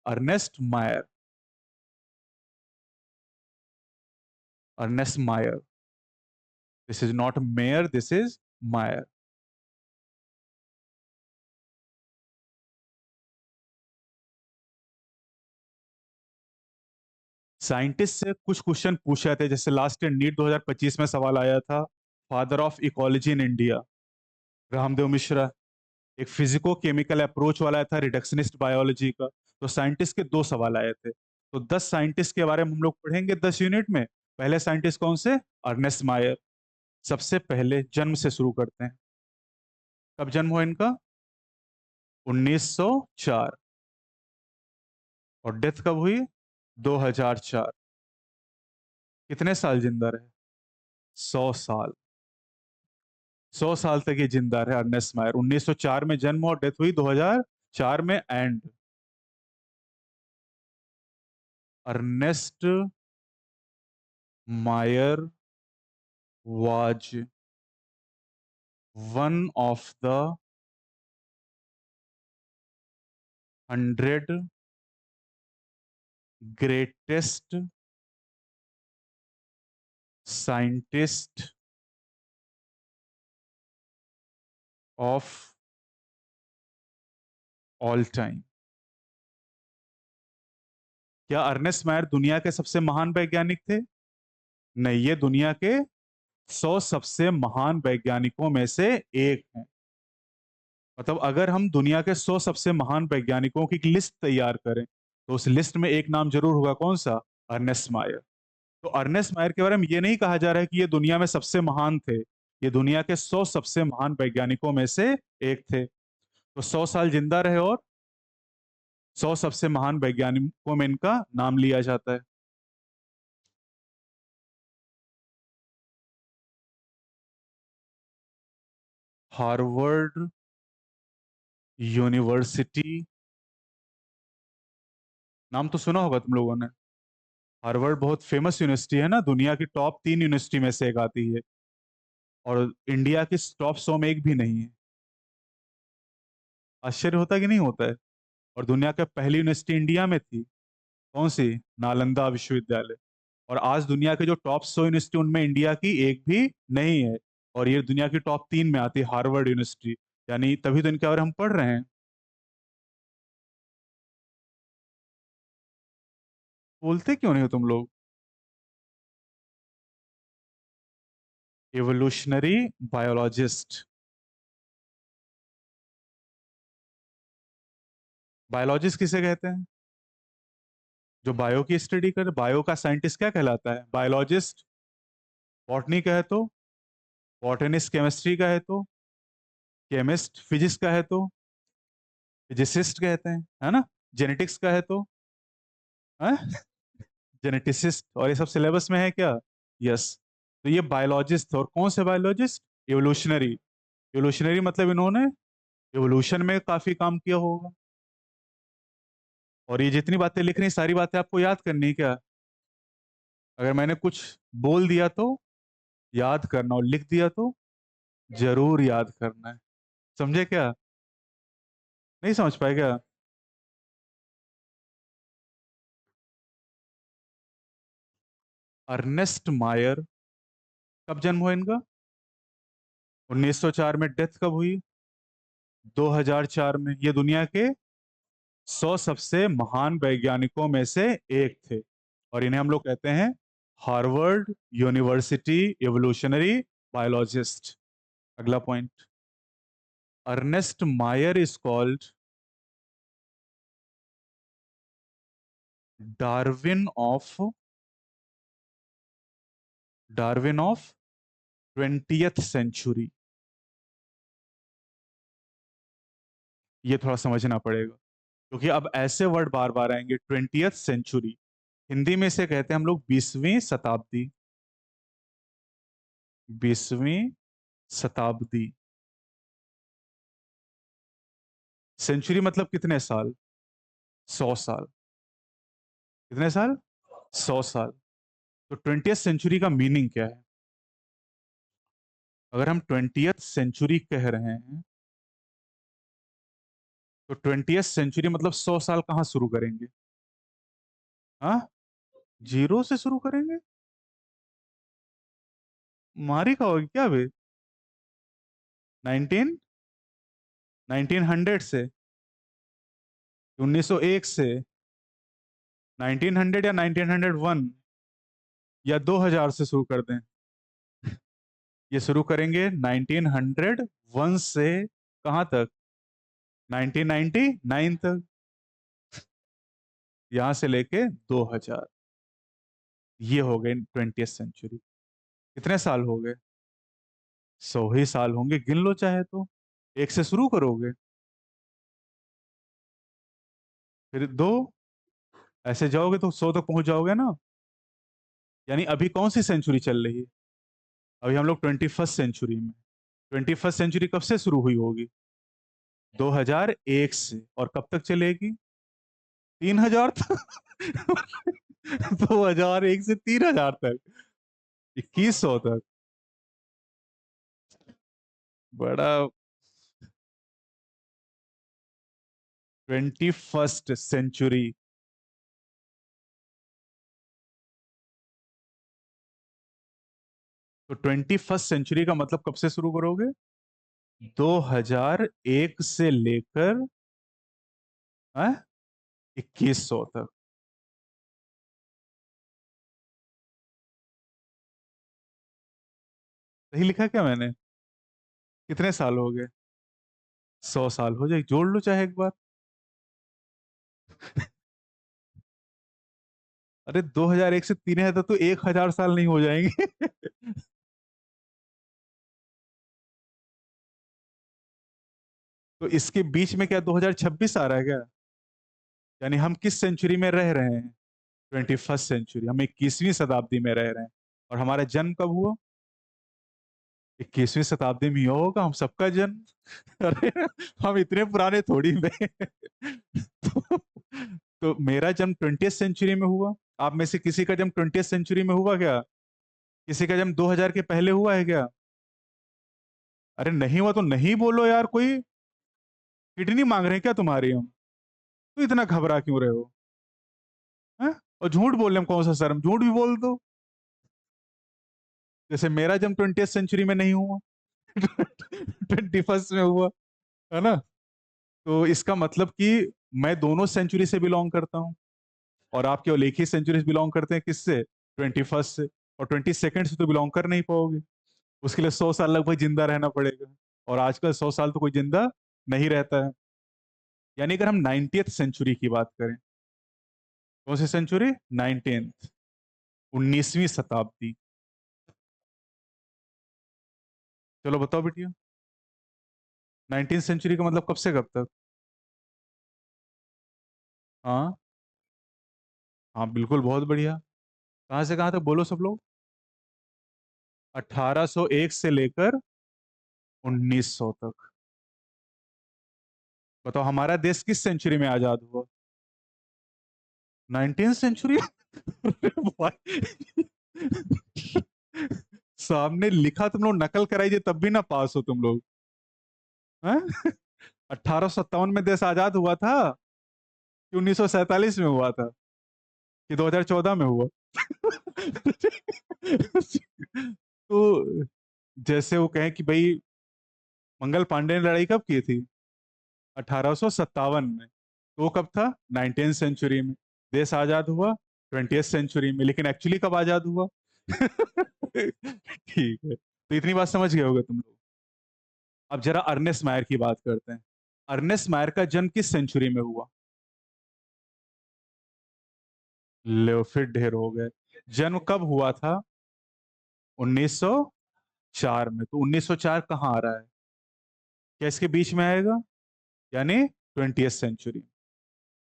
Ernest Mayar. Ernest Mayar. This is not mayor, this is Mayar. Scientist से कुछ question पूछे थे, जैसे लास्ट ईयर नीट 2025 में सवाल आया था, father of ecology in India Ramdev Mishra. एक फिजिको केमिकल अप्रोच वाला था, रिडक्शनिस्ट बायोलॉजी का। तो साइंटिस्ट के दो सवाल आए थे, तो 10 साइंटिस्ट के बारे में हम लोग पढ़ेंगे 10 यूनिट में। पहले साइंटिस्ट कौन से? अर्नेस्ट मायर। सबसे पहले जन्म से शुरू करते हैं। कब जन्म हुआ इनका? 1904। और डेथ कब हुई? 2004। कितने साल जिंदा रहे? 100 साल। 100 साल तक ये जिंदा रहे अर्नेस्ट मायर। 1904 में जन्म और डेथ हुई 2004 में। And Ernest Mayar was one of the 100 greatest scientist of all time. क्या अर्नेस्ट मायर दुनिया के सबसे महान वैज्ञानिक थे? नहीं, ये दुनिया के 100 सबसे महान वैज्ञानिकों में से एक हैं। मतलब अगर हम दुनिया के 100 सबसे महान वैज्ञानिकों की लिस्ट तैयार करें, तो उस लिस्ट में एक नाम जरूर होगा। कौन सा? अर्नेस्ट मायर। तो अर्नेस्ट मायर के बारे में ये नहीं कहा जा रहा है कि ये दुनिया में सबसे महान थे, ये दुनिया के 100 सबसे महान वैज्ञानिकों में से एक थे। तो 100 साल जिंदा रहे और 100 सबसे महान वैज्ञानिकों में इनका नाम लिया जाता है। हार्वर्ड यूनिवर्सिटी, नाम तो सुना होगा तुम लोगों ने। हार्वर्ड बहुत फेमस यूनिवर्सिटी है ना, दुनिया की टॉप 3 यूनिवर्सिटी में से एक आती है। और इंडिया की टॉप 100 में एक भी नहीं है। आश्चर्य होता है कि नहीं होता है? और दुनिया का पहली यूनिवर्सिटी इंडिया में थी। कौन सी? नालंदा विश्वविद्यालय। और आज दुनिया के जो टॉप 100 यूनिवर्सिटी, उनमें इंडिया की एक भी नहीं है। और ये दुनिया की टॉप 3 में आती है हार्वर्ड यूनिवर्सिटी। यानी तभी तो इनके बारे में हम पढ़ रहे हैं। बोलते क्यों नहीं हो तुम लोग? Evolutionary biologist. बायोलॉजिस्ट किसे कहते हैं? जो बायो की स्टडी करे। बायो का साइंटिस्ट क्या कहलाता है? बायोलॉजिस्ट। बॉटनी का है तो? बॉटनिस्ट। केमिस्ट्री का है तो? केमिस्ट। फिजिक्स का है तो? फिजिसिस्ट कहते हैं, है ना? जेनेटिक्स का है तो? जेनेटिसिस्ट। और ये सब सिलेबस में है क्या? यस। तो ये बायोलॉजिस्ट, और कौन से बायोलॉजिस्ट? एवोल्यूशनरी। एवोल्यूशनरी मतलब इन्होंने एवोल्यूशन में काफी काम किया होगा। और ये जितनी बातें लिख रही हैं, सारी बातें आपको याद करनी है क्या? अगर मैंने कुछ बोल दिया तो याद करना, और लिख दिया तो जरूर याद करना है। समझे क्या? नहीं समझ पाए क्या? अर्नेस्ट मायर। कब जन्म हुआ इनका? 1904 में। डेथ कब हुई? 2004 में। ये दुनिया के 100 सबसे महान वैज्ञानिकों में से एक थे। और इन्हें हम लोग कहते हैं हार्वर्ड यूनिवर्सिटी एवोल्यूशनरी बायोलॉजिस्ट। अगला point. Ernest Mayr is called Darwin of, Darwin of 20th century. ये थोड़ा समझना पड़ेगा, क्योंकि अब ऐसे वर्ड बार बार आएंगे। 20th सेंचुरी, हिंदी में से कहते हैं हम लोग 20वीं शताब्दी। 20वीं शताब्दी। सेंचुरी मतलब कितने साल? 100 साल। कितने साल? 100 साल। तो 20th सेंचुरी का मीनिंग क्या है? अगर हम 20th सेंचुरी कह रहे हैं, तो 20th सेंचुरी मतलब 100 साल कहाँ शुरू करेंगे? हाँ, जीरो से शुरू करेंगे? मारी खाओगे क्या बे? 19 1900 से, 1901 से, 1900 या 1901 या 2000 से शुरू कर दें? ये शुरू करेंगे 1901 से कहाँ तक? 1999 तक, यहां से लेके 2000। ये हो गए 20th सेंचुरी। कितने साल हो गए? 100 ही साल होंगे, गिन लो चाहे तो। एक से शुरू करोगे, फिर दो, ऐसे जाओगे तो 100 तक पहुंच जाओगे ना। यानी अभी कौन सी सेंचुरी चल रही है? अभी हम लोग 21st सेंचुरी में। 21st सेंचुरी कब से शुरू हुई होगी? 2001 से, और कब तक चलेगी? 3000 तक। 2001 से 3000 तक, 2100 तक। बड़ा। 21st century. तो 21st सेंचुरी का मतलब कब से शुरू करोगे? 2001 से लेकर 2100 तक। सही लिखा क्या मैंने? कितने साल हो गए? 100 साल हो जाए, जोड़ लो चाहे एक बार। अरे 2001 से 3000 तो 1000 साल नहीं हो जाएंगे? तो इसके बीच में क्या 2026 आ रहा है क्या? यानी हम किस सेंचुरी में रह रहे हैं? 21st सेंचुरी, हम 21वीं शताब्दी में रह रहे हैं। और हमारा जन्म कब हुआ? 21वीं शताब्दी में ही होगा हम सबका जन्म। अरे, हम इतने पुराने थोड़ी में। तो मेरा जन्म 20th सेंचुरी में हुआ। आप में से किसी का जन्म 20th सेंचुरी में हुआ क्या? किसी का जन्म 2000 के पहले हुआ है क्या? अरे नहीं हुआ तो नहीं बोलो यार। कोई किडनी मांग रहे हैं क्या तुम्हारी हम? तो इतना घबरा क्यों रहे हो? हैं? और झूठ बोलने में कौन सा शर्म, झूठ भी बोल दो। जैसे मेरा जन्म 20th सेंचुरी में नहीं हुआ, 21st में हुआ, है ना? तो इसका मतलब कि मैं दोनों सेंचुरी से बिलोंग करता हूँ। और आप केवल एक ही सेंचुरी से बिलोंग करते हैं, किससे? 21st से। और 22nd से तो बिलोंग कर नहीं पाओगे। उसके लिए 100 साल लगभग जिंदा रहना पड़ेगा। और आजकल 100 साल तो कोई जिंदा नहीं रहता है। यानी अगर हम 90th सेंचुरी की बात करें, कौन सी सेंचुरी? 19th, 19वीं शताब्दी। चलो बताओ बेटिया, 19th सेंचुरी का मतलब कब से कब तक? हाँ, हाँ बिल्कुल, बहुत बढ़िया। कहाँ से कहाँ तक बोलो सब लोग? 1801 से लेकर 1900 तक। बताओ हमारा देश किस सेंचुरी में आजाद हुआ? 19th century. भाई, सामने लिखा, तुम लोग नकल कराइए तब भी ना पास हो तुम लोग। हैं? 1857 में देश आजाद हुआ था कि 1947 में हुआ था कि 2014 में हुआ? तो जैसे वो कहें कि भाई मंगल पांडे ने लड़ाई कब की थी? 1857 में। तो वो कब था? 19th सेंचुरी में। देश आजाद हुआ 20th सेंचुरी में, लेकिन एक्चुअली कब आजाद हुआ? ठीक है, तो इतनी बात समझ गए होगे तुम लोग। अब जरा अर्नेस्ट मायर की बात करते हैं। अर्नेस्ट मायर का जन्म किस सेंचुरी में हुआ? लो, फिर ढेर हो गए। जन्म कब हुआ था? 1904 में। तो 1904 कहाँ आ रहा है? क्या इसके बीच में आएगा? यानी 20th सेंचुरी।